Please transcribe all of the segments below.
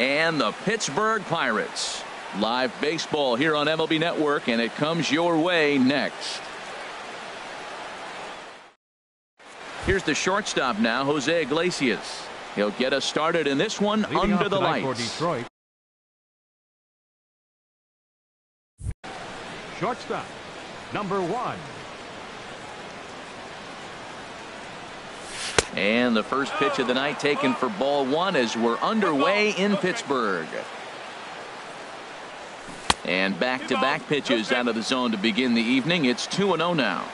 and the Pittsburgh Pirates. Live baseball here on MLB Network, and it comes your way next. Here's the shortstop now, Jose Iglesias. He'll get us started in this one. Leading under the lights. For Detroit. Shortstop, number 1. And the first pitch of the night taken for ball 1 as we're underway in Pittsburgh. And back-to-back pitches out of the zone to begin the evening. It's 2-0 now.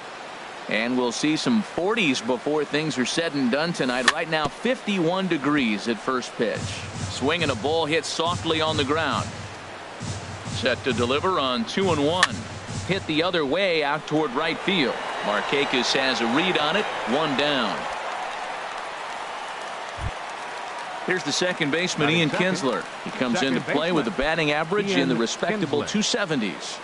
And we'll see some 40s before things are said and done tonight. Right now 51 degrees at first pitch. Swinging a ball hit softly on the ground. Set to deliver on 2-1. Hit the other way out toward right field. Markakis has a read on it. 1 down. Here's the second baseman, Ian Kinsler. He comes into play with a batting average in the respectable 270s.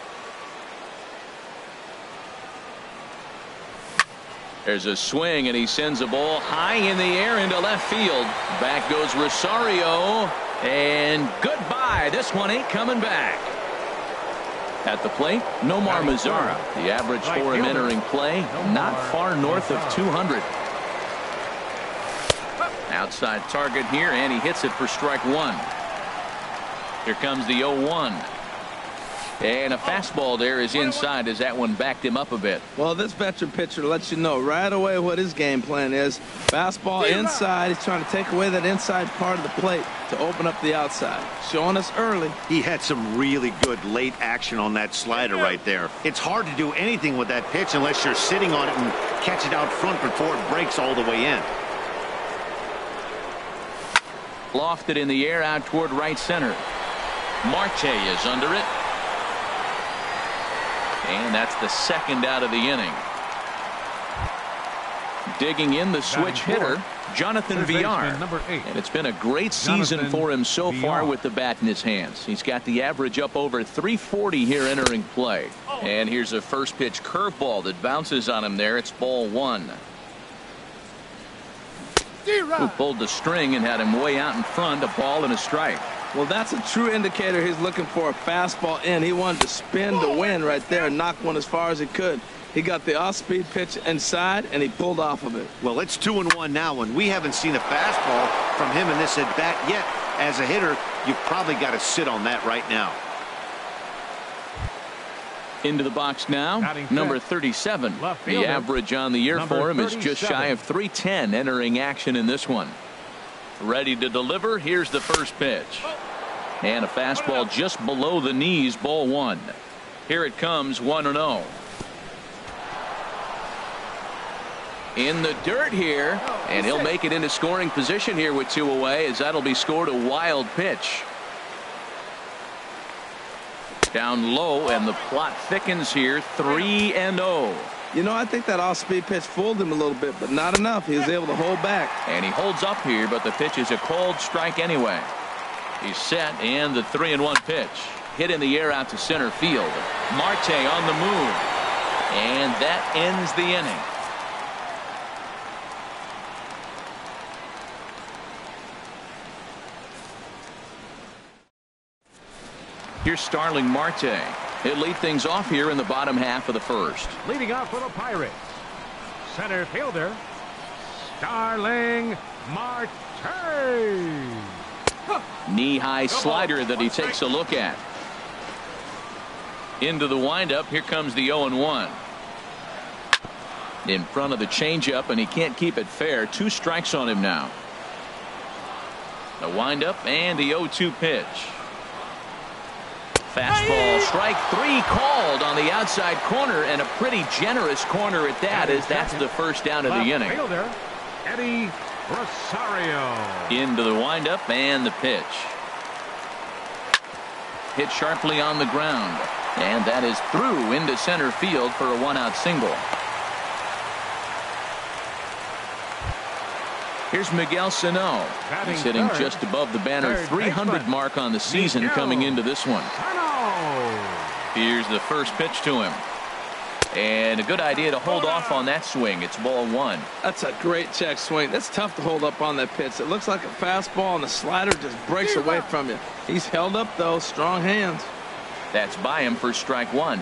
There's a swing, and he sends a ball high in the air into left field. Back goes Rosario, and goodbye. This one ain't coming back. At the plate, Nomar Mazara. The average for him entering play, not far north of 200. Outside target here, and he hits it for strike 1. Here comes the 0-1. And a fastball there is inside as that one backed him up a bit. Well, this veteran pitcher lets you know right away what his game plan is. Fastball inside. He's trying to take away that inside part of the plate to open up the outside. Showing us early. He had some really good late action on that slider right there. It's hard to do anything with that pitch unless you're sitting on it and catch it out front before it breaks all the way in. Lofted in the air out toward right center. Marte is under it. And that's the second out of the inning. Digging in the switch hitter, Jonathan Villar. And it's been a great season for him so far with the bat in his hands. He's got the average up over 340 here entering play. And here's a first pitch curveball that bounces on him there. It's ball 1. Who pulled the string and had him way out in front, a ball and a strike. Well, that's a true indicator he's looking for a fastball in. He wanted to spin the wind right there and knock one as far as he could. He got the off-speed pitch inside, and he pulled off of it. Well, it's 2-1 now, and we haven't seen a fastball from him in this at-bat yet. As a hitter, you've probably got to sit on that right now. Into the box now, number 37. The average on the year for him is just shy of 310 entering action in this one. Ready to deliver. Here's the first pitch. And a fastball just below the knees, ball 1. Here it comes, 1-0. In the dirt here, and he'll make it into scoring position here with 2 away, as that'll be scored a wild pitch. Down low, and the plot thickens here, 3-0. You know, I think that off-speed pitch fooled him a little bit, but not enough. He was able to hold back. And he holds up here, but the pitch is a called strike anyway. He's set, and the 3-1 pitch. Hit in the air out to center field. Marte on the move. And that ends the inning. Here's Starling Marte. He'll lead things off here in the bottom half of the first. Leading off for the Pirates, center fielder, Starling Marte. Knee-high slider that he takes a look at. Into the windup. Here comes the 0-1. In front of the changeup, and he can't keep it fair. 2 strikes on him now. The windup and the 0-2 pitch. Fastball, strike 3 called on the outside corner, and a pretty generous corner at that, as that's the first down of the inning. Fielder, Eddie Rosario. Into the windup and the pitch. Hit sharply on the ground, and that is through into center field for a 1-out single. Here's Miguel Sano. He's hitting just above the banner 300 mark on the season coming into this one. Here's the first pitch to him. And a good idea to hold off on that swing. It's ball one. That's a great check swing. That's tough to hold up on that pitch. It looks like a fastball, and the slider just breaks away from you. He's held up, though. Strong hands. That's by him for strike one.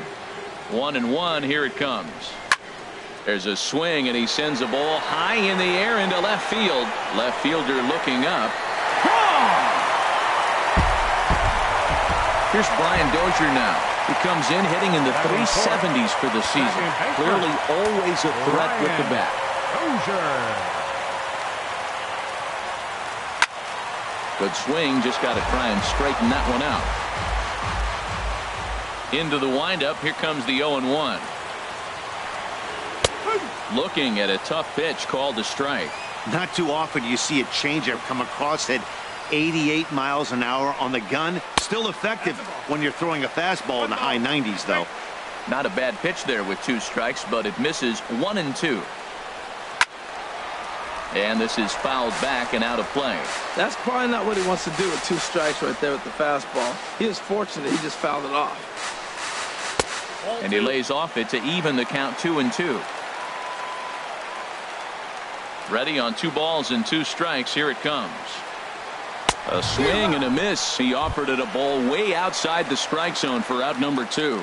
1-1. Here it comes. There's a swing, and he sends a ball high in the air into left field. Left fielder looking up. Here's Brian Dozier now. He comes in hitting in the 370s for the season. Clearly always a threat with the bat. Good swing. Just got to try and straighten that one out. Into the windup. Here comes the 0-1. Looking at a tough pitch called a strike. Not too often you see a changeup come across at 88 miles an hour on the gun. Still effective when you're throwing a fastball in the high 90s, though. Not a bad pitch there with 2 strikes, but it misses 1-2. And this is fouled back and out of play. That's probably not what he wants to do with 2 strikes right there with the fastball. He is fortunate he just fouled it off. And he lays off it to even the count 2-2. Ready on 2 balls and 2 strikes. Here it comes. A swing and a miss. He offered it a ball way outside the strike zone for out number 2.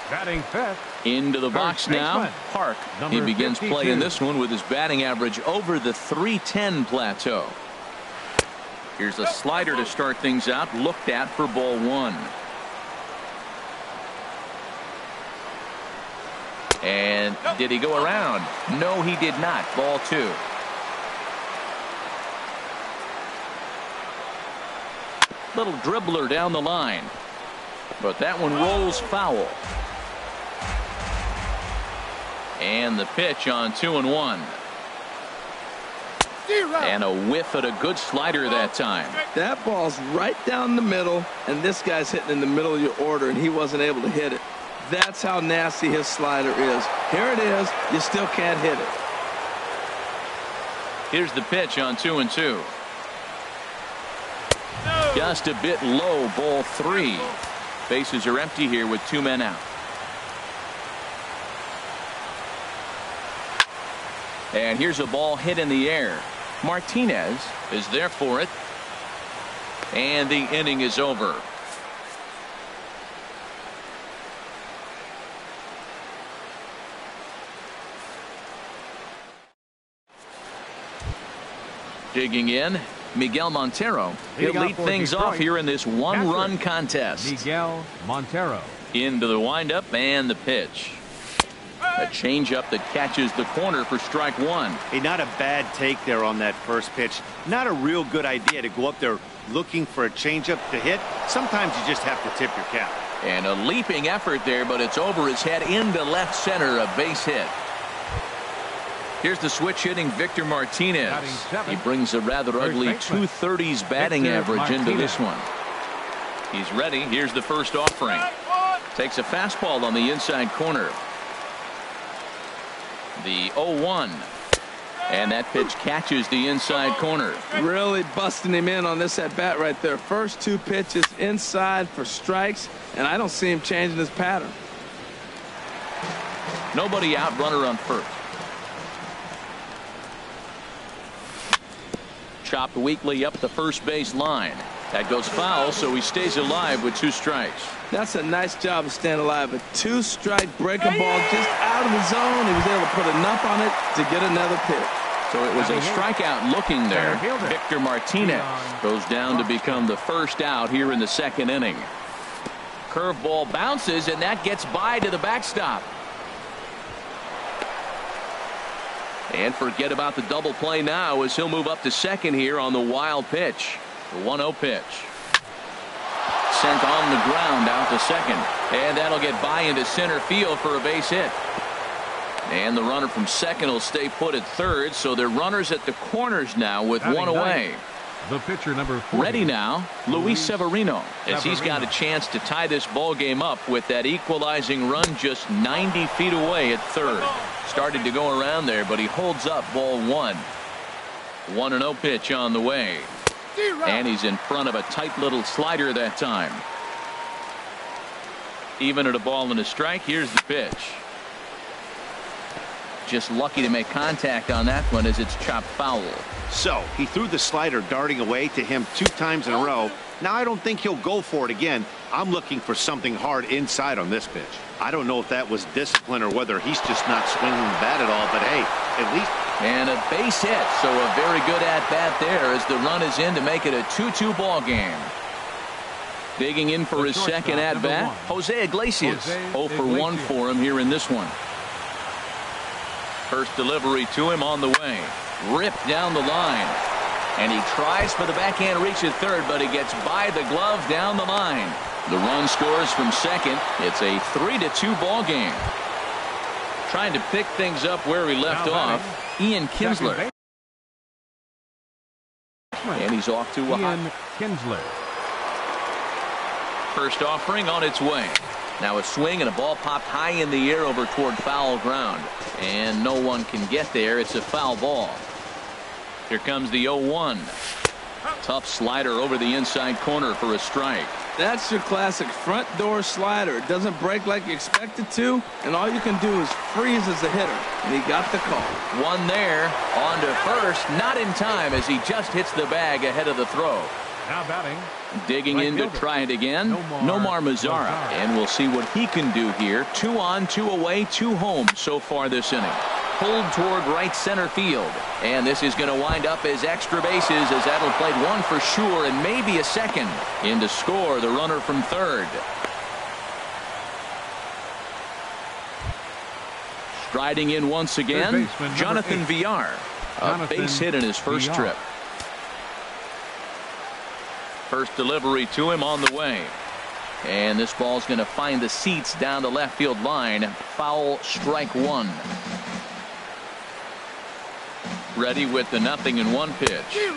Batting fifth. Into the box now. Park. He begins 52. play in this one with his batting average over the 310 plateau. Here's a slider to start things out. Looked at for ball 1. And did he go around? No, he did not. Ball 2. Little dribbler down the line, but that one rolls foul. And the pitch on 2-1. And a whiff at a good slider that time. That ball's right down the middle, and this guy's hitting in the middle of your order, and he wasn't able to hit it. That's how nasty his slider is. Here it is. You still can't hit it. Here's the pitch on 2-2. Just a bit low. Ball 3. Bases are empty here with 2 men out. And here's a ball hit in the air. Martinez is there for it. And the inning is over. Digging in, Miguel Montero. He'll lead things off here in this 1-run contest. Miguel Montero. Into the windup and the pitch. A changeup that catches the corner for strike 1. Hey, not a bad take there on that first pitch. Not a real good idea to go up there looking for a changeup to hit. Sometimes you just have to tip your cap. And a leaping effort there, but it's over his head into left center. A base hit. Here's the switch hitting Victor Martinez. He brings a rather ugly 230s batting average into this one. He's ready. Here's the first offering. Takes a fastball on the inside corner. The 0-1. And that pitch catches the inside corner. Really busting him in on this at bat right there. First 2 pitches inside for strikes, and I don't see him changing his pattern. Nobody out, runner on first. Chopped weakly up the first base line. That goes foul, so he stays alive with 2 strikes. That's a nice job of staying alive. A 2-strike breaking ball just out of the zone. He was able to put enough on it to get another pitch. So it was a strikeout looking there. Victor Martinez goes down to become the first out here in the 2nd inning. Curveball bounces, and that gets by to the backstop. And forget about the double play now as he'll move up to second here on the wild pitch. The 1-0 pitch. Sent on the ground out to second. And that'll get by into center field for a base hit. And the runner from second will stay put at third. So they're runners at the corners now with 1 away. The pitcher number 40. Ready now, Luis Severino, as he's got a chance to tie this ball game up with that equalizing run just 90 feet away at third. Started to go around there, but he holds up ball 1. 1-0 pitch on the way. And he's in front of a tight little slider that time. Even at a ball and a strike, here's the pitch. just lucky to make contact on that one as it's chopped foul. So he threw the slider darting away to him 2 times in a row. Now I don't think he'll go for it again. I'm looking for something hard inside on this pitch. I don't know if that was discipline or whether he's just not swinging the bat at all, but hey, at least. And a base hit, so a very good at-bat there as the run is in to make it a 2-2 ball game. Digging in for his second at-bat, Jose Iglesias. 0 for 1 for him here in this one. First delivery to him on the way. Ripped down the line. And he tries for the backhand reach at third, but he gets by the glove down the line. The run scores from second. It's a 3-2 ball game. Trying to pick things up where he left off, Ian Kinsler. And he's off to Ian Kinsler. First offering on its way. Now a swing and a ball popped high in the air over toward foul ground. And no one can get there. It's a foul ball. Here comes the 0-1. Tough slider over the inside corner for a strike. That's your classic front door slider. It doesn't break like you expect it to, and all you can do is freeze as a hitter. And he got the call. One there, on to first, not in time as he just hits the bag ahead of the throw. Now batting. Digging in to try it again, Nomar Mazara. And we'll see what he can do here. 2 on, 2 away, 2 home so far this inning. Pulled toward right center field. And this is going to wind up as extra bases as that'll play 1 for sure and maybe a second. In to score the runner from third. Striding in once again, Jonathan Villar. A base hit in his first trip. First delivery to him on the way. And this ball's going to find the seats down the left field line. Foul, strike 1. Ready with the 0-1 pitch.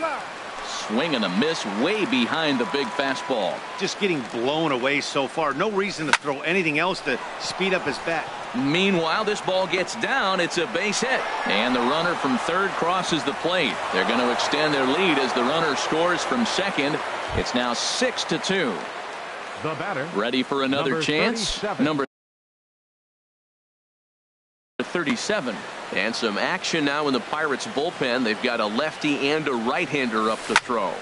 Swing and a miss way behind the big fastball. Just getting blown away so far. No reason to throw anything else to speed up his bat. Meanwhile, this ball gets down. It's a base hit. And the runner from third crosses the plate. They're going to extend their lead as the runner scores from second. It's now 6-2. The batter. Ready for another chance. 37. Number 37. And some action now in the Pirates bullpen. They've got a lefty and a right-hander up the throw.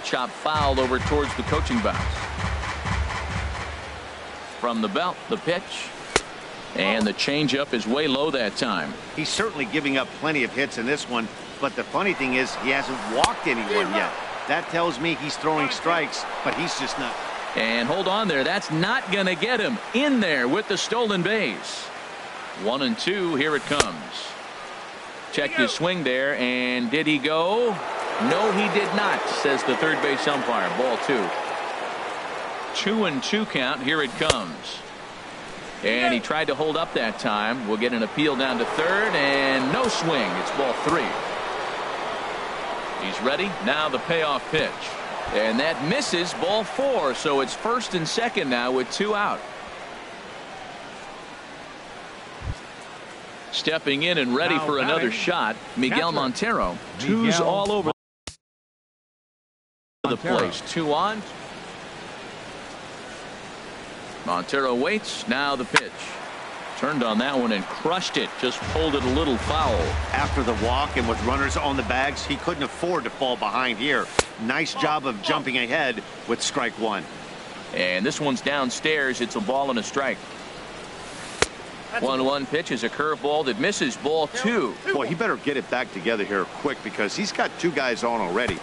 Chop foul over towards the coaching box. From the belt, the pitch. And the changeup is way low that time. He's certainly giving up plenty of hits in this one. But the funny thing is he hasn't walked anyone yet. That tells me he's throwing strikes, but he's just not. And hold on there. That's not going to get him in there with the stolen base. 1-2. Here it comes. Check his swing there. And did he go? No, he did not, says the third base umpire. Ball 2. 2-2 count. Here it comes. And he tried to hold up that time. We'll get an appeal down to third. And no swing. It's ball 3. He's ready. Now the payoff pitch. And that misses, ball 4. So it's first and second now with 2 out. Stepping in and ready for another shot, Miguel Montero. 2's all over the place. 2 on. Montero waits. Now the pitch. Turned on that one and crushed it. Just pulled it a little foul. After the walk and with runners on the bags, he couldn't afford to fall behind here. Nice job of jumping ahead with strike 1. And this one's downstairs. It's a ball and a strike. 1-1 pitch is a curveball that misses, ball 2. Boy, he better get it back together here quick because he's got 2 guys on already.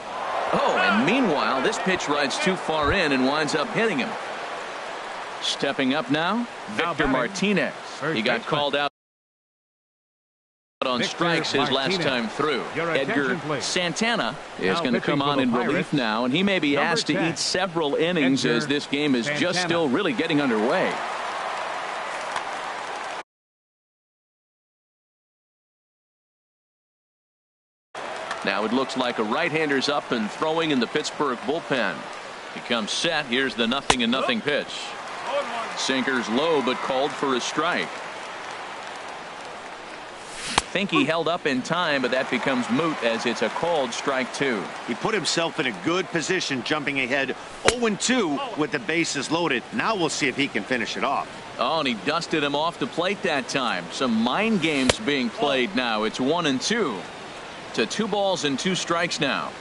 Oh, and meanwhile, this pitch rides too far in and winds up hitting him. Stepping up now, Victor Martinez. He got called out on strikes his last time through. Edgar Santana is going to come on in relief now, and he may be asked to eat several innings as this game is just still really getting underway. Now it looks like a right-hander's up and throwing in the Pittsburgh bullpen. He comes set. Here's the 0-0 pitch. Sinker's low, but called for a strike. think he held up in time, but that becomes moot as it's a called strike 2. He put himself in a good position, jumping ahead 0-2 with the bases loaded. Now we'll see if he can finish it off. Oh, and he dusted him off the plate that time. Some mind games being played now. It's 1-2 to 2 balls and 2 strikes now.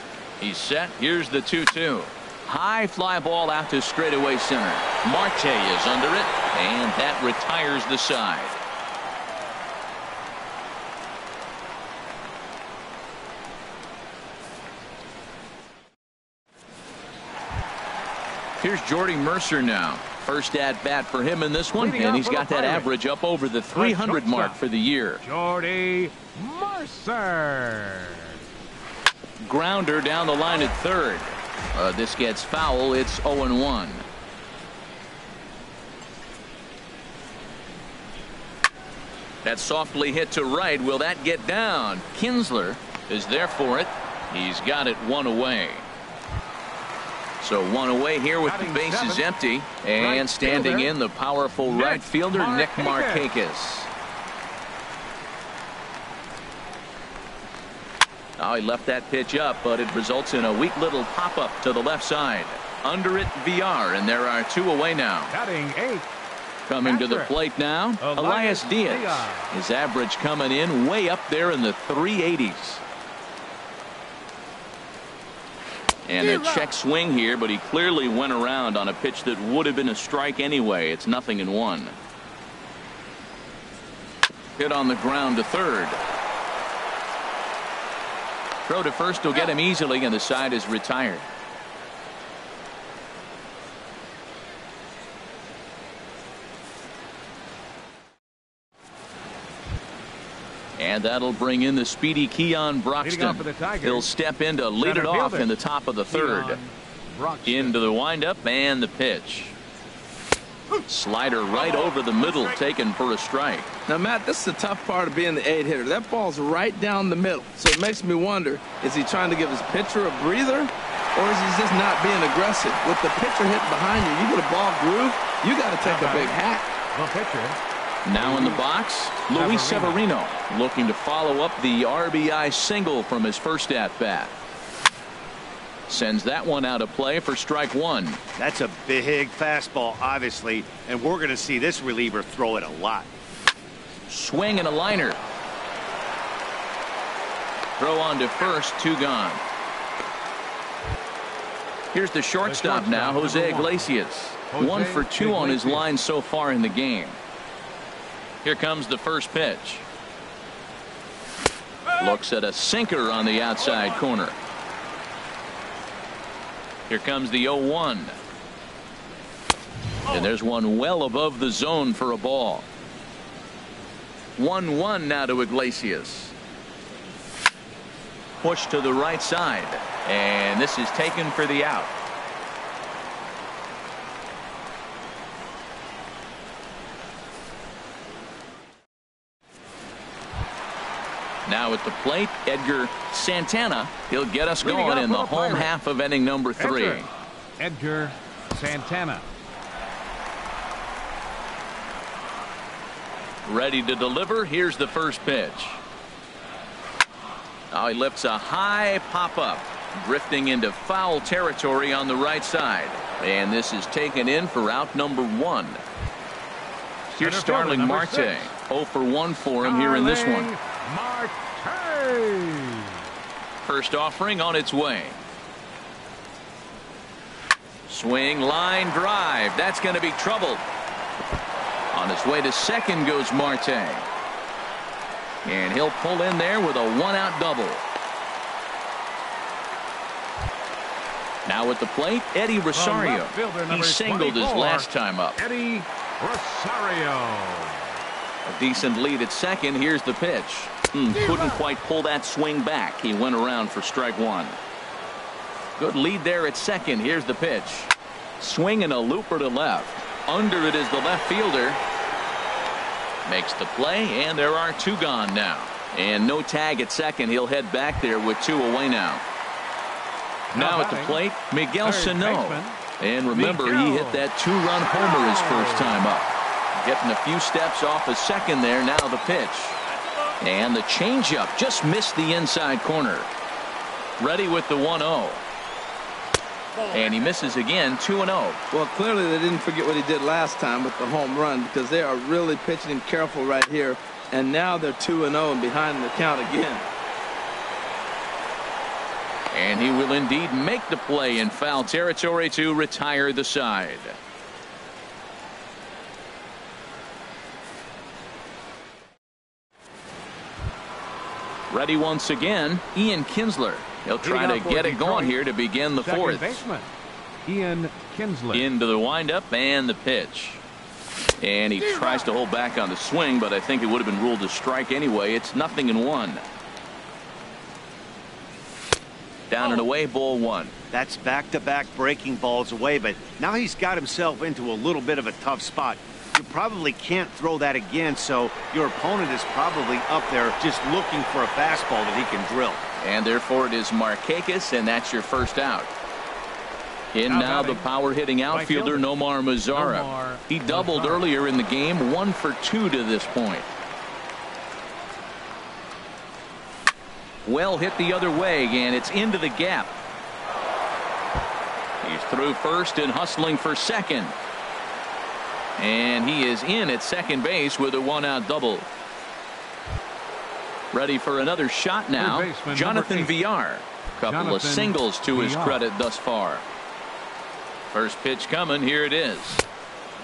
He's set. Here's the 2-2. High fly ball out to straightaway center. Marte is under it, and that retires the side. Here's Jordy Mercer now. First at bat for him in this one, and he's got that average up over the 300 mark for the year. Jordy Mercer. Grounder down the line at third. This gets foul. It's 0-1. That softly hit to right. Will that get down? Kinsler is there for it. He's got it 1 away. So 1 away here with the bases empty. And standing in the powerful right fielder, Nick Markakis. Oh, he left that pitch up, but it results in a weak little pop-up to the left side. Under it, VR, and there are 2 away now. Batting 8. Coming to the plate now, Elias Diaz. His average coming in way up there in the 380s. And a check swing here, but he clearly went around on a pitch that would have been a strike anyway. It's 0-1. Hit on the ground to third. Throw to first will get him easily, and the side is retired. And that'll bring in the speedy Keon Broxton. He'll step in to lead it off in the top of the third. Into the windup and the pitch. Slider right over the middle, taken for a strike. Now, Matt, this is the tough part of being the 8-hitter. That ball's right down the middle. So it makes me wonder, is he trying to give his pitcher a breather, or is he just not being aggressive? With the pitcher hitting behind you, you get a ball groove, you got to take a big hack. The pitcher. Now in the box, Luis Severino looking to follow up the RBI single from his first at-bat. Sends that one out of play for strike 1. That's a big fastball, obviously, and we're going to see this reliever throw it a lot. Swing and a liner. Throw on to first, 2 gone. Here's the shortstop now, Jose Iglesias. 1 for 2 on his line so far in the game. Here comes the first pitch. Looks at a sinker on the outside corner. Here comes the 0-1. And there's one well above the zone for a ball. 1-1 now to Iglesias. Push to the right side. And this is taken for the out. Now at the plate, Edgar Santana. He'll get us going in the home half of inning number 3. Edgar Santana. Ready to deliver. Here's the first pitch. Oh, he lifts a high pop-up, drifting into foul territory on the right side. And this is taken in for out number 1. Here's Starling Marte. 0 for 1 for him here in this one. Marte. First offering on its way. Swing, line, drive. That's going to be trouble. On his way to second goes Marte. And he'll pull in there with a 1-out double. Now at the plate, Eddie Rosario. He singled his last time up. Eddie Rosario. A decent lead at second. Here's the pitch. Couldn't quite pull that swing back. He went around for strike 1. Good lead there at second. Here's the pitch. Swing and a looper to left. Under it is the left fielder. Makes the play, and there are 2 gone now. And no tag at second. He'll head back there with 2 away now. Now at the plate, Miguel Sano. And remember, he hit that 2-run homer his first time up. Getting a few steps off of second there. Now the pitch. And the changeup just missed the inside corner. Ready with the 1-0. And he misses again, 2-0. Well, clearly they didn't forget what he did last time with the home run, because they are really pitching him careful right here. And now they're 2-0 and behind in the count again. And he will indeed make the play in foul territory to retire the side. Ready once again, Ian Kinsler. He'll try to get it going here to begin the fourth. Baseman, Ian Kinsler. Into the windup and the pitch. And he tries to hold back on the swing, but I think it would have been ruled a strike anyway. It's 0-1. Down and away, ball one. That's back-to-back breaking balls away, but now he's got himself into a little bit of a tough spot. You probably can't throw that again, so your opponent is probably up there just looking for a fastball that he can drill. And therefore it is Markakis, and that's your first out. In now the power-hitting outfielder Nomar Mazara. He doubled earlier in the game, 1 for 2 to this point. Well hit the other way, and it's into the gap. He's through first and hustling for second. And he is in at second base with a 1-out double. Ready for another shot now, Jonathan Villar. Couple of singles to his credit thus far. First pitch coming, here it is.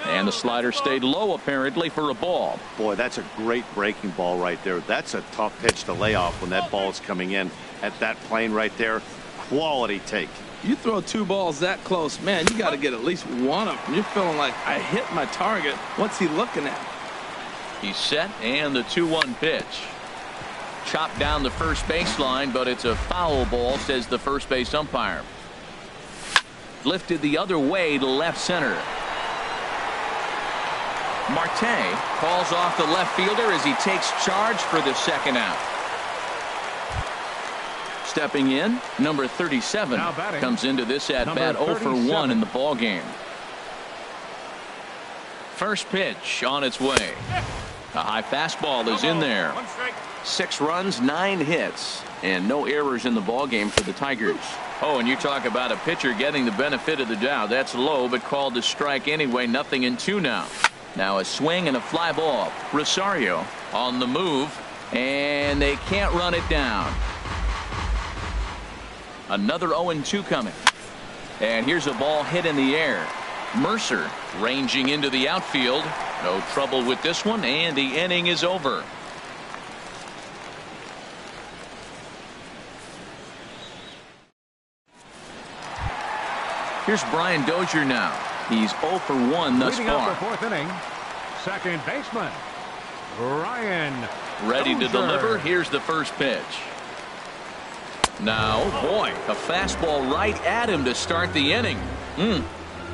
And the slider stayed low apparently for a ball. Boy, that's a great breaking ball right there. That's a tough pitch to lay off when that ball is coming in at that plane right there. Quality take. You throw 2 balls that close, man, you got to get at least one of them. You're feeling like, I hit my target. What's he looking at? He's set, and the 2-1 pitch. Chopped down the first baseline, but it's a foul ball, says the first base umpire. Lifted the other way to left center. Marte calls off the left fielder as he takes charge for the second out. Stepping in, number 37 comes into this at bat 0 for 1 in the ball game. First pitch on its way. A high fastball is in there. 6 runs, 9 hits, and no errors in the ball game for the Tigers. Oh, and you talk about a pitcher getting the benefit of the doubt. That's low, but called a strike anyway. 0-2 now. Now a swing and a fly ball. Rosario on the move, and they can't run it down. Another 0-2 coming. And here's a ball hit in the air. Mercer ranging into the outfield. No trouble with this one, and the inning is over. Here's Brian Dozier now. He's 0 for 1 thus Leading far. up the 4th inning, second baseman, Ryan Ready to Dozier. deliver. Here's the first pitch. Now, boy, a fastball right at him to start the inning.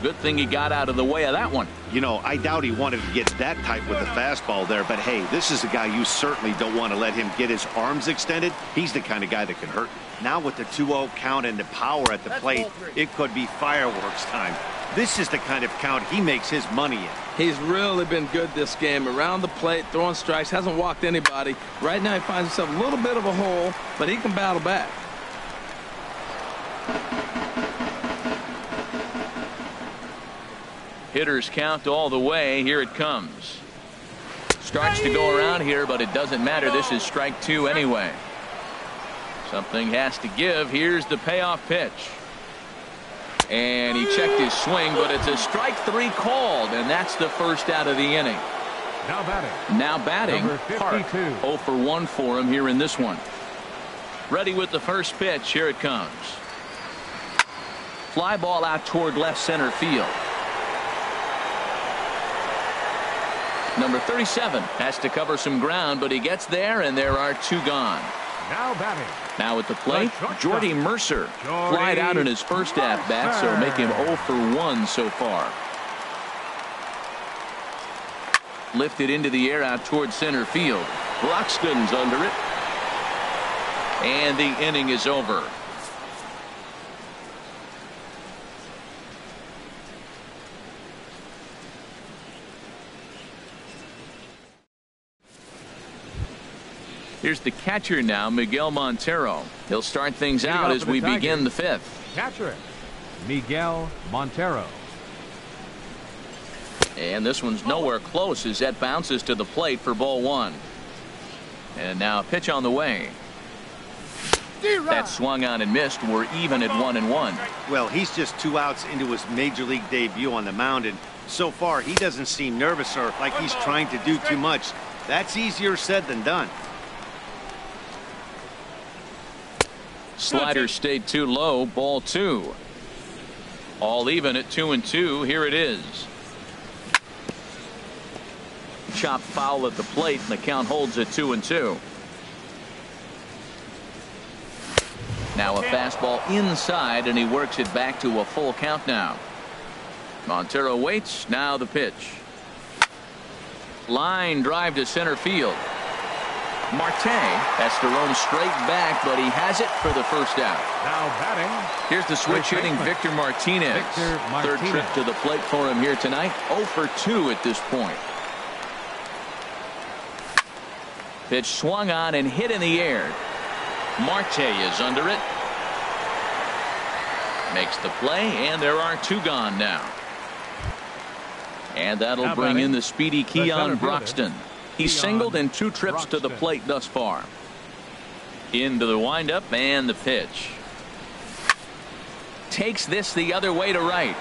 Good thing he got out of the way of that one. You know, I doubt he wanted to get that tight with the fastball there, but hey, this is a guy you certainly don't want to let him get his arms extended. He's the kind of guy that can hurt. Now with the 2-0 count and the power at the plate, it could be fireworks time. This is the kind of count he makes his money in. He's really been good this game. Around the plate, throwing strikes, hasn't walked anybody. Right now he finds himself a little bit of a hole, but he can battle back. Hitters count all the way. Here it comes. Starts to go around here, but it doesn't matter. This is strike 2 anyway. Something has to give. Here's the payoff pitch. And he checked his swing, but it's a strike 3 called, and that's the first out of the inning. Now batting, Number 52. Park. 0 for 1 for him here in this one. Ready with the first pitch. Here it comes. Fly ball out toward left center field. Number 37 has to cover some ground, but he gets there, and there are 2 gone. Now batting. Now at the plate, Jordy Mercer. Flied out in his first at-bat, so make him 0 for 1 so far. Lifted into the air out toward center field. Broxton's under it. And the inning is over. Here's the catcher now, Miguel Montero. He'll start things out as we begin the fifth. Catcher, Miguel Montero. And this one's nowhere close as that bounces to the plate for ball one. And now a pitch on the way. That swung on and missed. We're even at 1-1. Well, he's just 2 outs into his major league debut on the mound, and so far he doesn't seem nervous or like he's trying to do too much. That's easier said than done. Slider stayed too low. Ball two. All even at 2-2. Here it is. Chop foul at the plate, and the count holds at 2-2. Now a fastball inside, and he works it back to a full count now. Montero waits. Now the pitch. Line drive to center field. Marte has to roam straight back, but he has it for the first out. Now batting. Here's the switch hitting Victor Martinez. Third trip to the plate for him here tonight. 0 for 2 at this point. Pitch swung on and hit in the air. Marte is under it. Makes the play, and there are 2 gone now. And that'll bring in the speedy Keon Broxton. He's singled in 2 trips to the plate thus far. Into the windup and the pitch. Takes this the other way to right.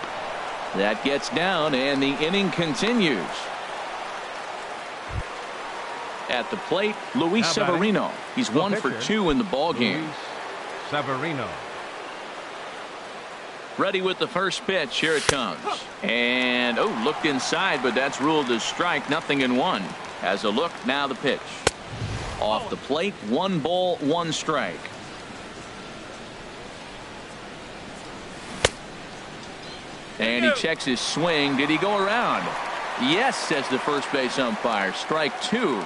That gets down, and the inning continues. At the plate, Luis Severino. He's 1 for 2 in the ball game. Severino. Ready with the first pitch. Here it comes. And looked inside, but that's ruled as strike. 0-1. Has a look. Now the pitch. Off the plate. 1 ball, 1 strike. And he checks his swing. Did he go around? Yes, says the first base umpire. Strike 2.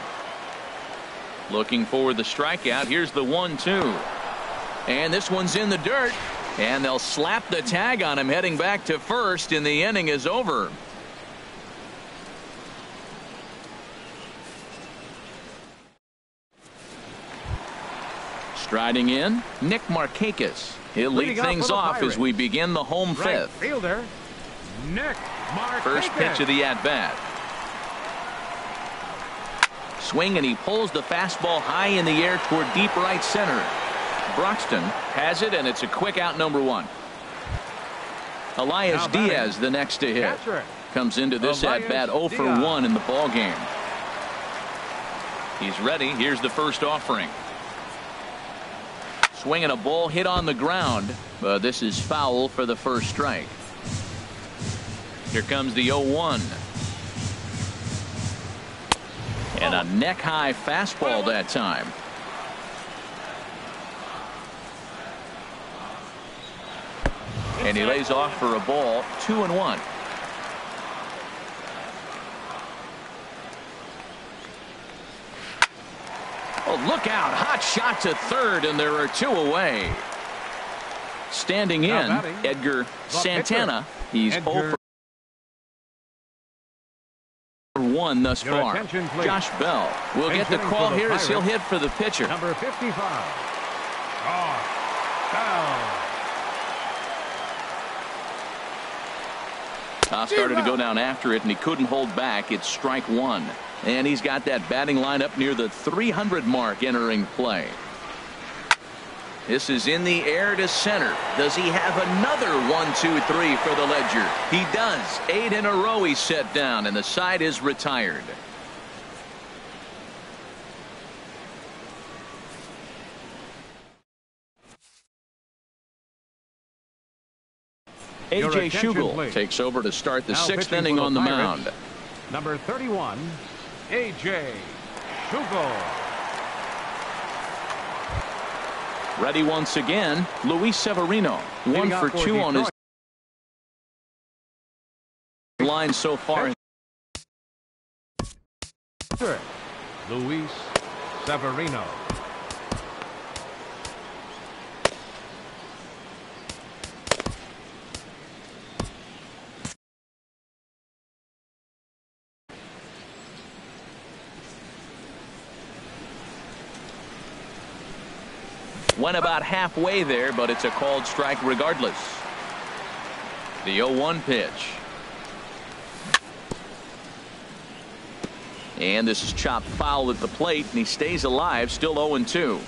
Looking for the strikeout. Here's the 1-2. And this one's in the dirt. And they'll slap the tag on him heading back to first, and the inning is over. Striding in, Nick Markakis. He'll lead things off as we begin the home fifth. Fielder, Nick Markakis. First pitch of the at-bat. Swing, and he pulls the fastball high in the air toward deep right center. Broxton has it, and it's a quick out, number 1. Elias Diaz the next to hit. Comes into this at-bat 0 for 1 in the ball game. He's ready. Here's the first offering. Swinging a ball hit on the ground, but this is foul for the first strike. Here comes the 0-1. And a neck-high fastball that time. And he lays off for a ball. 2-1. Oh, look out. Hot shot to third, and there are 2 away. Standing in, Edgar Santana. He's 0 for 1 thus far. Josh Bell will get the call here as he'll hit for the pitcher. Number 55. Bell. Started to go down after it, and he couldn't hold back. It's strike 1. And he's got that batting line up near the 300 mark entering play. This is in the air to center. Does he have another 1-2-3 for the Ledger? He does. 8 in a row he's set down, and the side is retired. A.J. Schugel takes over to start the 6th inning on the mound. Number 31, A.J. Schugel. Ready once again, Luis Severino. 1 for 2 on his line so far. Luis Severino. Went about halfway there, but it's a called strike regardless. The 0-1 pitch. And this is chopped foul at the plate, and he stays alive, still 0-2.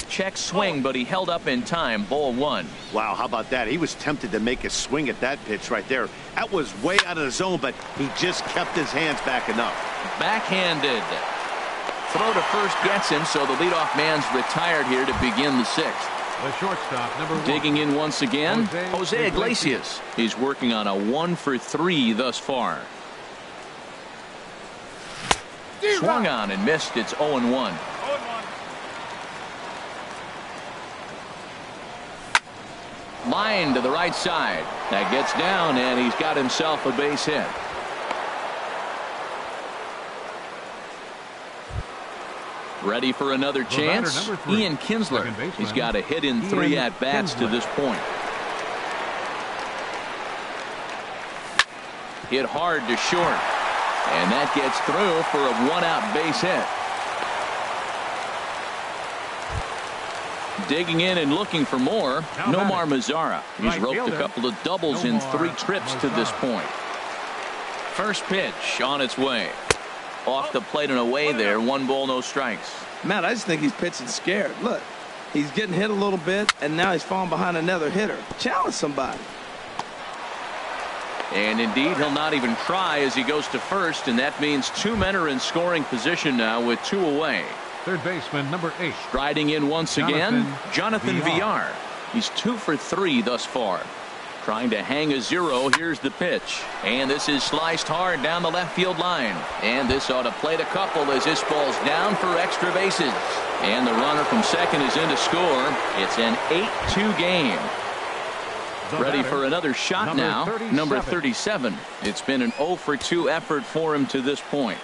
Check swing, but he held up in time. Ball 1. Wow, how about that? He was tempted to make a swing at that pitch right there. That was way out of the zone, but he just kept his hands back enough. Backhanded. Throw to first gets him, so the leadoff man's retired here to begin the 6th. The shortstop, number 1. Digging in once again, Jose Iglesias. He's working on a 1-for-3 thus far. Swung on and missed. It's 0-1. Line to the right side. That gets down, and he's got himself a base hit. Ready for another chance. Ian Kinsler. He's got a hit in 3 at-bats to this point. Hit hard to short. And that gets through for a 1-out base hit. Digging in and looking for more, Nomar Mazara. He's roped a couple of doubles in 3 trips to this point. First pitch on its way. Off the plate and away there. 1 ball, no strikes. Matt, I just think he's pitching scared. Look, he's getting hit a little bit, and now he's falling behind another hitter. Challenge somebody. And indeed, he'll not even try as he goes to first, and that means 2 men are in scoring position now with 2 away. Third baseman, number 8. Striding in once again, Jonathan Villar. He's 2 for 3 thus far. Trying to hang a 0. Here's the pitch. And this is sliced hard down the left field line. And this ought to plate a couple as this ball's down for extra bases. And the runner from second is in to score. It's an 8-2 game. Ready for another shot now. Number 37. It's been an 0 for 2 effort for him to this point.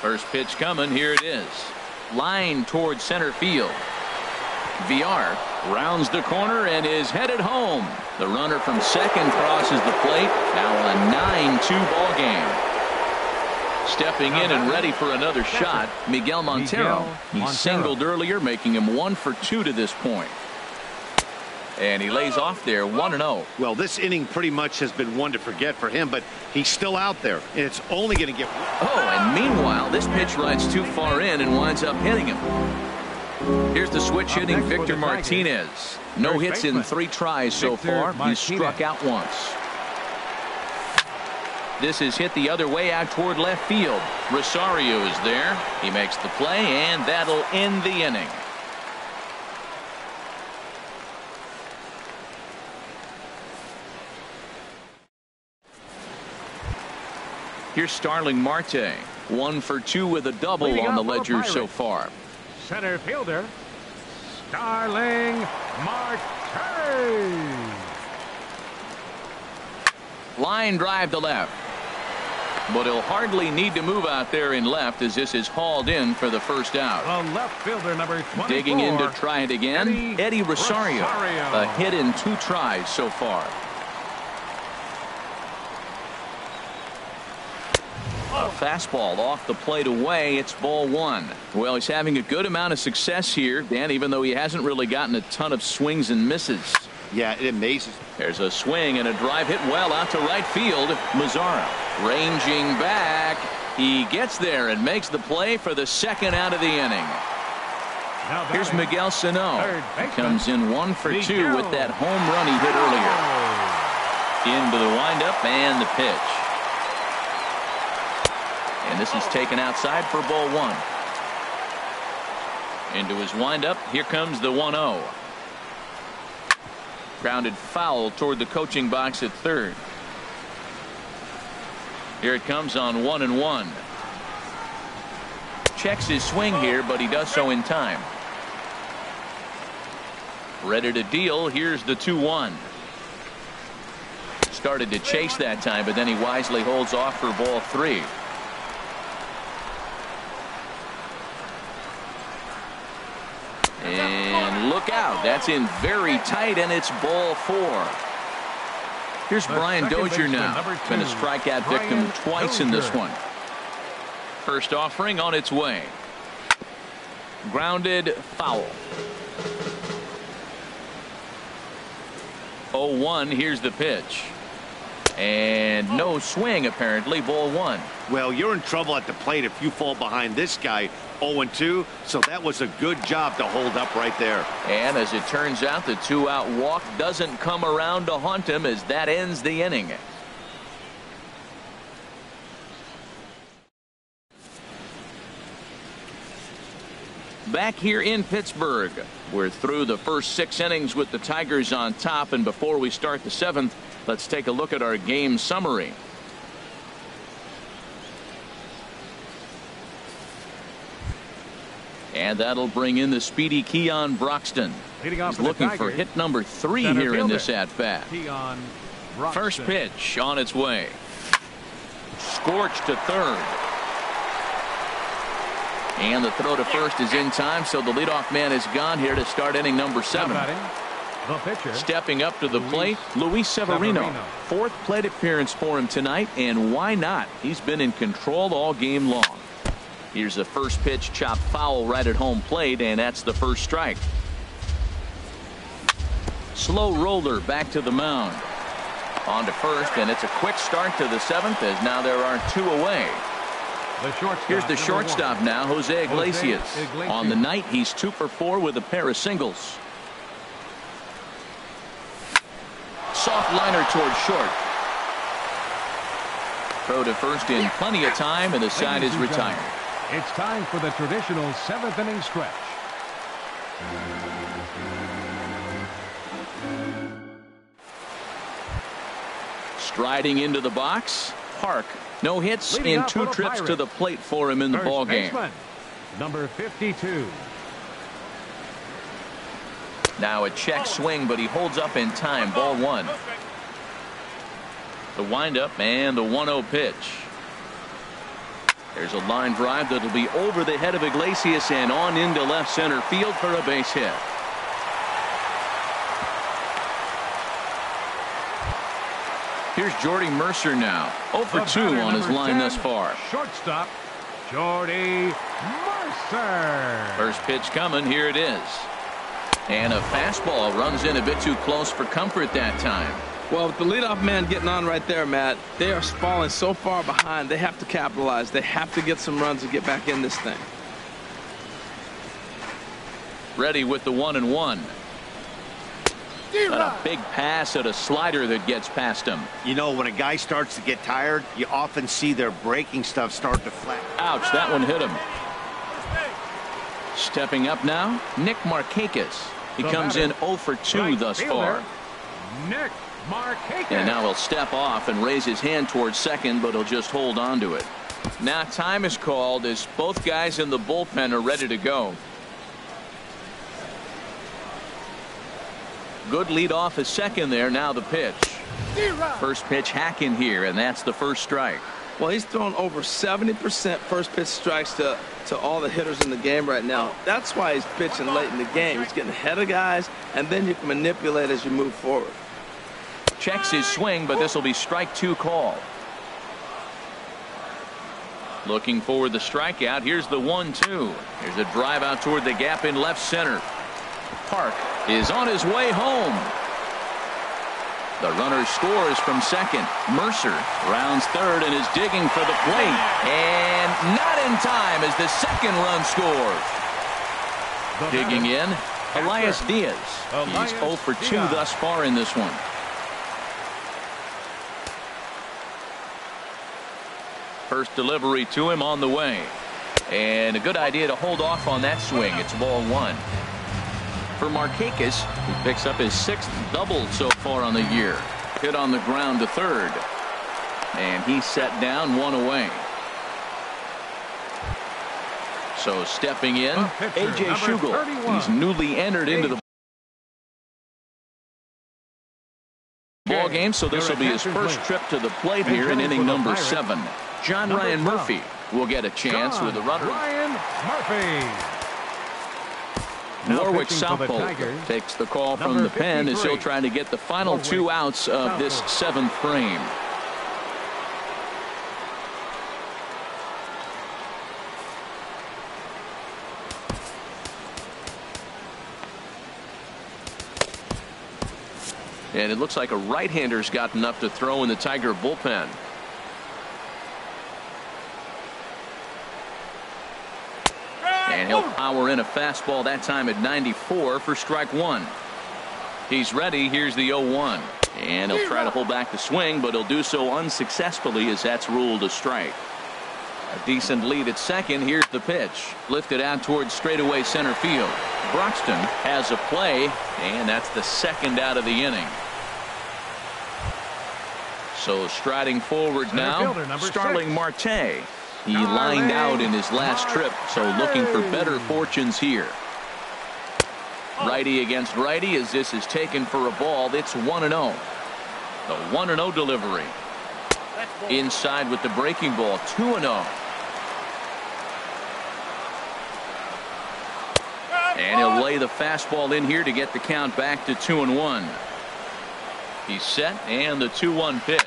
First pitch coming. Here it is. Line towards center field. Villar rounds the corner and is headed home. The runner from second crosses the plate. Now a 9-2 ball game. Stepping in and ready for another shot, Miguel Montero. He singled earlier, making him 1 for 2 to this point. And he lays off there 1-0. Well, this inning pretty much has been one to forget for him, but he's still out there, and it's only going to get. Oh, and meanwhile, this pitch rides too far in and winds up hitting him. Here's the switch hitting Victor Martinez. No hits in 3 tries so far. He's struck out once. This is hit the other way out toward left field. Rosario is there. He makes the play, and that'll end the inning. Here's Starling Marte. 1 for 2 with a double on the ledger so far. Center fielder, Starling Marte. Line drive to left. But he'll hardly need to move out there in left as this is hauled in for the first out. The left fielder, number 24. Digging in to try it again, Eddie Rosario. A hit in 2 tries so far. A fastball off the plate away. It's ball 1. Well, he's having a good amount of success here, Dan, even though he hasn't really gotten a ton of swings and misses. Yeah, it amazes. There's a swing and a drive hit well out to right field. Mazara ranging back. He gets there and makes the play for the 2nd out of the inning. Here's Miguel Sano. He comes in 1 for 2 with that home run he hit earlier. Into the windup and the pitch. And this is taken outside for ball 1. Into his windup. Here comes the 1-0. Grounded foul toward the coaching box at third. Here it comes on 1-1. Checks his swing here, but he does so in time. Ready to deal. Here's the 2-1. Started to chase that time, but then he wisely holds off for ball 3. And look out. That's in very tight, and it's ball 4. Here's Brian Dozier now. Been a strikeout victim twice in this one. First offering on its way. Grounded foul. 0-1. Here's the pitch. And no swing, apparently. Ball 1. Well, you're in trouble at the plate if you fall behind this guy 0-2. So that was a good job to hold up right there. And as it turns out, the 2-out walk doesn't come around to haunt him as that ends the inning. Back here in Pittsburgh, we're through the first 6 innings with the Tigers on top, and before we start the 7th, let's take a look at our game summary. And that'll bring in the speedy Keon Broxton. He's looking for hit number 3 here in this at-bat. First pitch on its way. Scorched to third. And the throw to first is in time, so the leadoff man is gone here to start inning number 7. Stepping up to the plate, Luis Severino. 4th plate appearance for him tonight, and why not? He's been in control all game long. Here's the first pitch, chopped foul right at home plate, and that's the first strike. Slow roller back to the mound. On to first, and it's a quick start to the 7th, as now there are 2 away. Here's the shortstop now, Jose Iglesias. On the night, he's 2 for 4 with a pair of singles. Soft liner towards short. Throw to first in plenty of time, and the side is retired. It's time for the traditional 7th inning stretch. Striding into the box, Park. No hits in 2 trips to the plate for him in the ball game. Number 52. Now a check swing, but he holds up in time. Ball 1. The windup and the 1-0 pitch. There's a line drive that'll be over the head of Iglesias and on into left center field for a base hit. Here's Jordy Mercer now. 0 for 2 on his line thus far. Shortstop, Jordy Mercer. First pitch coming. Here it is. And a fastball runs in a bit too close for comfort that time. Well, with the leadoff man getting on right there, Matt, they are falling so far behind. They have to capitalize. They have to get some runs to get back in this thing. Ready with the 1-1. But a big pass at a slider that gets past him. You know, when a guy starts to get tired, you often see their breaking stuff start to flat. Ouch, that one hit him. Stepping up now, Nick Markakis. He comes in 0 for 2 thus far. Nick Markakis. And now he'll step off and raise his hand towards second, but he'll just hold on to it. Now time is called as both guys in the bullpen are ready to go. Good lead off at second there. Now the pitch. First pitch hack in here, and that's the first strike. Well, he's thrown over 70% first pitch strikes to all the hitters in the game right now. That's why he's pitching late in the game. He's getting ahead of guys, and then you can manipulate as you move forward. Checks his swing, but this will be strike 2 call. Looking for the strikeout. Here's the 1-2. Here's a drive out toward the gap in left center. Park is on his way home. The runner scores from second. Mercer rounds third and is digging for the plate. And not in time as the second run scores. Digging in, Elias Diaz. He's 0 for 2 thus far in this one. First delivery to him on the way. And a good idea to hold off on that swing. It's ball 1. For Markakis, who picks up his 6th double so far on the year. Hit on the ground to third. And he's set down 1 away. So stepping in, A.J. Schugel. He's newly entered into the ball game, so this will be his first trip to the plate here in inning number 7. John Ryan Murphy will get a chance with a runner. Ryan Murphy. Norwich Southpole takes the call from the pen as he'll try to get the final 2 outs of this 7th frame. And it looks like a right-hander's gotten up to throw in the Tiger bullpen. And he'll power in a fastball that time at 94 for strike one. He's ready. Here's the 0-1. And he'll try to hold back the swing, but he'll do so unsuccessfully as that's ruled a strike. A decent lead at second. Here's the pitch. Lifted out towards straightaway center field. Broxton has a play, and that's the second out of the inning. So striding forward now, Starling Marte. He lined out in his last trip, so looking for better fortunes here. Righty against righty as this is taken for a ball. It's 1-0. The 1-0 delivery. Inside with the breaking ball. 2-0. And he'll lay the fastball in here to get the count back to 2-1. He's set, and the 2-1 pitch.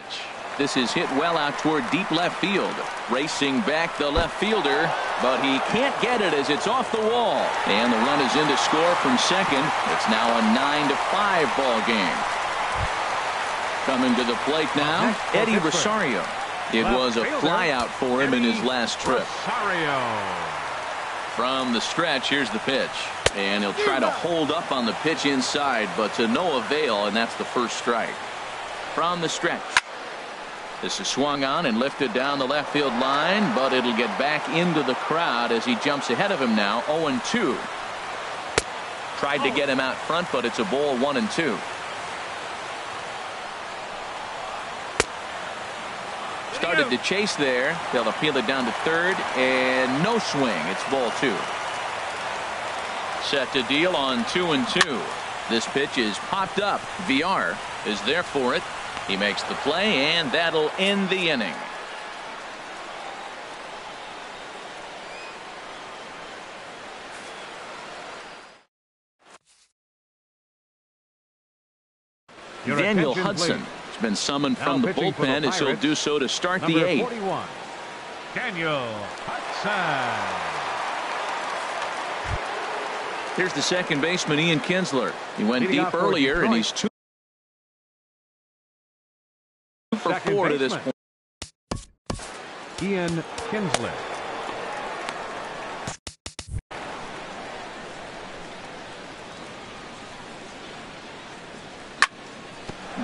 This is hit well out toward deep left field. Racing back the left fielder, but he can't get it as it's off the wall. And the run is in to score from second. It's now a 9-5 ball game. Coming to the plate now, Eddie Rosario. It was a flyout for him in his last trip. From the stretch, here's the pitch. And he'll try to hold up on the pitch inside, but to no avail, and that's the first strike. From the stretch. This is swung on and lifted down the left field line, but it'll get back into the crowd as he jumps ahead of him now. 0-2. Tried to get him out front, but it's a ball. 1-2. Started to chase there. They'll appeal it down to third, and no swing. It's ball 2. Set to deal on 2-2. This pitch is popped up. VR is there for it. He makes the play, and that'll end the inning. Daniel Hudson has been summoned from the bullpen as he'll do so to start the 8th. 41, Daniel Hudson. Here's the second baseman, Ian Kinsler. He went deep earlier, and he's 2 for 4 to this point. Ian Kinsler.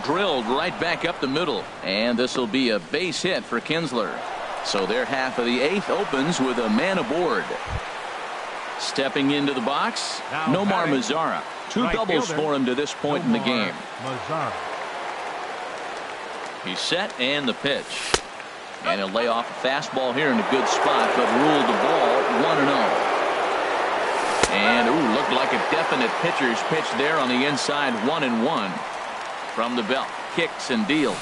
Drilled right back up the middle, and this will be a base hit for Kinsler. So their half of the 8th opens with a man aboard. Stepping into the box, Nomar Mazara. 2 doubles for him to this point in the game. He's set, and the pitch. And he'll lay off a fastball here in a good spot, but ruled the ball 1-0. And looked like a definite pitcher's pitch there on the inside. 1-1 from the belt. Kicks and deals.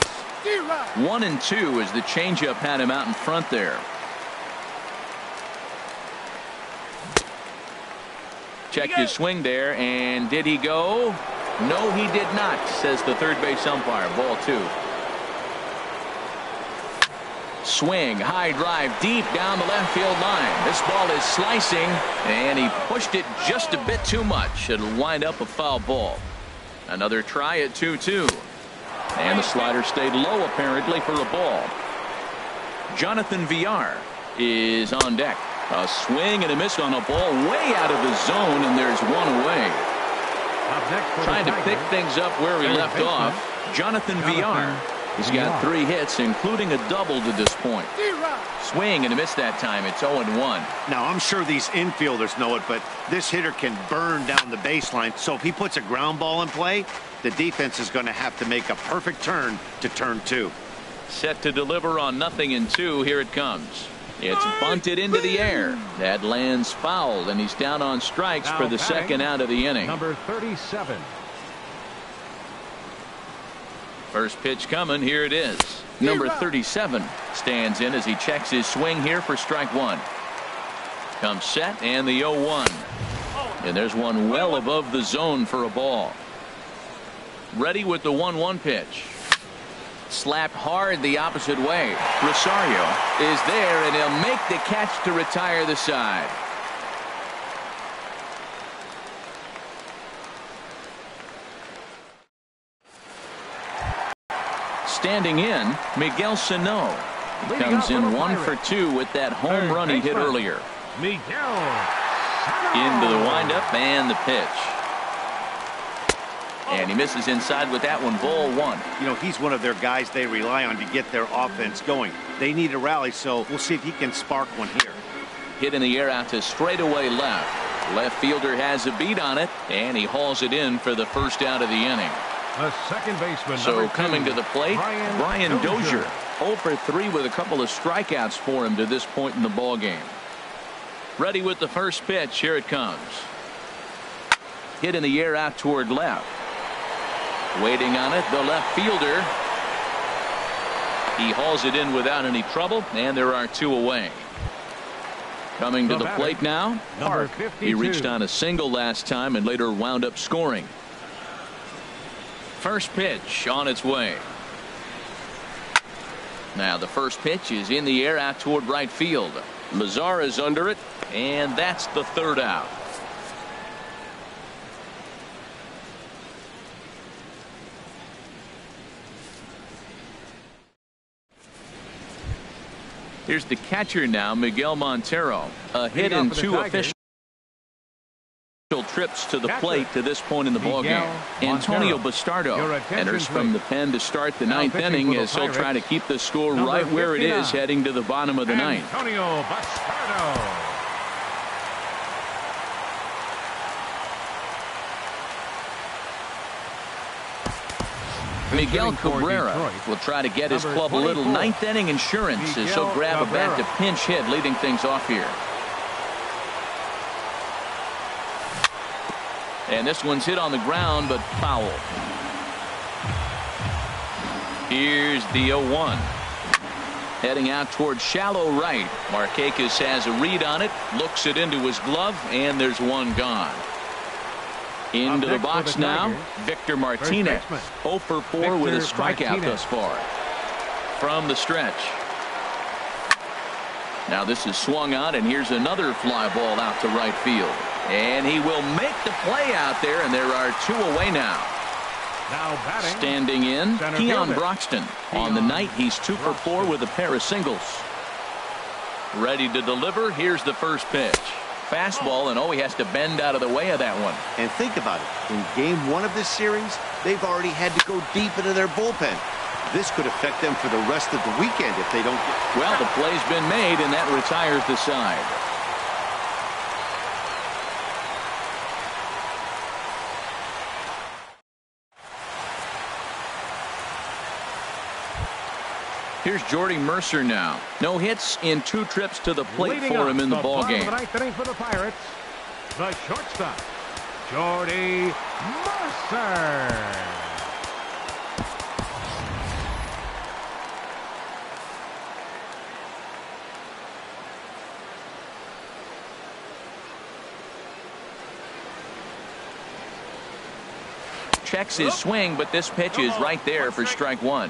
1-2 as the changeup had him out in front there. Checked his swing there, and did he go? No, he did not, says the third base umpire. Ball 2. Swing, high drive, deep down the left field line. This ball is slicing, and he pushed it just a bit too much. It'll wind up a foul ball. Another try at 2-2. And the slider stayed low apparently for a ball. Jonathan Villar is on deck. A swing and a miss on a ball way out of the zone, and there's one away. Trying to pick things up where he left off. Jonathan Villar. He's got 3 hits, including a double to this point. Swing and a miss that time. It's 0-1. Now, I'm sure these infielders know it, but this hitter can burn down the baseline. So if he puts a ground ball in play, the defense is going to have to make a perfect turn to turn 2. Set to deliver on 0-2. Here it comes. It's bunted into the air. That lands foul, and he's down on strikes for the second out of the inning. Number 37. First pitch coming. Here it is. Number 37 stands in as he checks his swing here for strike 1. Comes set, and the 0-1. And there's one well above the zone for a ball. Ready with the 1-1 pitch. Slapped hard the opposite way. Rosario is there, and he'll make the catch to retire the side. Standing in, Miguel Sano. Comes in 1 for 2 with that home run he hit earlier. Miguel Into the windup and the pitch. And he misses inside with that one, ball 1. You know, he's one of their guys they rely on to get their offense going. They need a rally, so we'll see if he can spark one here. Hit in the air out to straightaway left. Left fielder has a beat on it, and he hauls it in for the first out of the inning. The second baseman. So coming to the plate, Brian Dozier. 0 for 3 with a couple of strikeouts for him to this point in the ball game. Ready with the first pitch. Here it comes. Hit in the air out toward left. Waiting on it, the left fielder. He hauls it in without any trouble, and there are 2 away. Coming to the plate now, Park. He reached on a single last time and later wound up scoring. First pitch on its way. Now the first pitch is in the air out toward right field. Lazar is under it, and that's the third out. Here's the catcher now, Miguel Montero. A hit in 2 official trips to the plate to this point in the ballgame. Antonio Bastardo enters from the pen to start the 9th inning as he'll try to keep the score right where it is heading to the bottom of the 9th. Antonio Bastardo. Miguel Cabrera will try to get his club a little 9th inning insurance as he'll grab a bat to pinch hit, leading things off here. And this one's hit on the ground, but foul. Here's the 0-1. Heading out toward shallow right. Markakis has a read on it, looks it into his glove, and there's one gone. Into the box now, Victor Martinez. 0 for 4 with a strikeout thus far. From the stretch. Now this is swung on, and here's another fly ball out to right field. And he will make the play out there, and there are 2 away now. Now batting. Standing in, Keon Broxton. On the night, he's 2 for 4 with a pair of singles. Ready to deliver. Here's the first pitch. Fastball, and he has to bend out of the way of that one. And think about it. In game 1 of this series, they've already had to go deep into their bullpen. This could affect them for the rest of the weekend if they don't get... Well, the play's been made, and that retires the side. Here's Jordy Mercer now. No hits in 2 trips to the plate for him in the ball game. For the Pirates, the shortstop, Jordy Mercer. Checks his swing, but this pitch is right there for strike 1.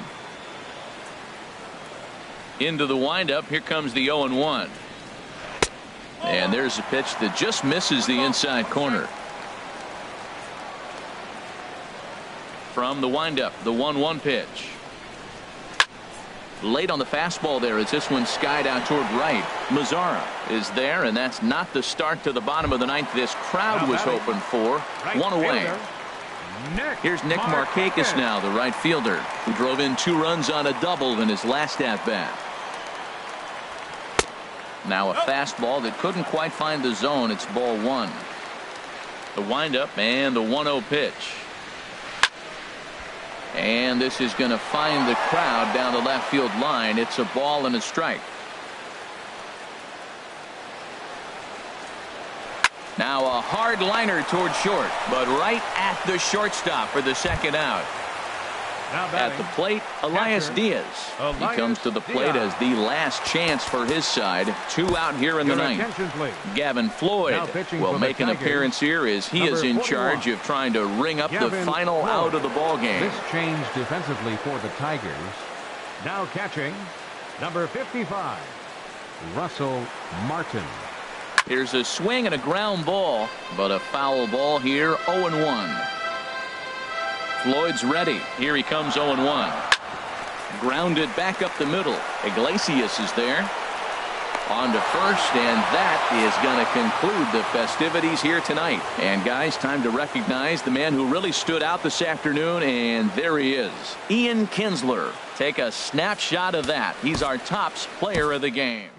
Into the windup. Here comes the 0-1. And there's a pitch that just misses the inside corner. From the windup, the 1-1 pitch. Late on the fastball there as this one skied out toward right. Mazzara is there, and that's not the start to the bottom of the 9th this crowd was hoping for. 1 away. Here's Nick Markakis now, the right fielder, who drove in 2 runs on a double in his last at-bat. Now a fastball that couldn't quite find the zone. It's ball 1. The windup and the 1-0 pitch. And this is going to find the crowd down the left field line. It's a ball and a strike. Now a hard liner toward short, but right at the shortstop for the second out. At the plate, Elias Diaz. He comes to the plate as the last chance for his side. 2 out here in the 9th. Gavin Floyd will make an appearance here as he is in charge of trying to ring up the final out of the ball game. This change defensively for the Tigers. Now catching, number 55, Russell Martin. Here's a swing and a ground ball, but a foul ball here. 0-1. Floyd's ready. Here he comes. 0-1. Grounded back up the middle. Iglesias is there. On to first, and that is going to conclude the festivities here tonight. And guys, time to recognize the man who really stood out this afternoon, and there he is. Ian Kinsler. Take a snapshot of that. He's our tops player of the game.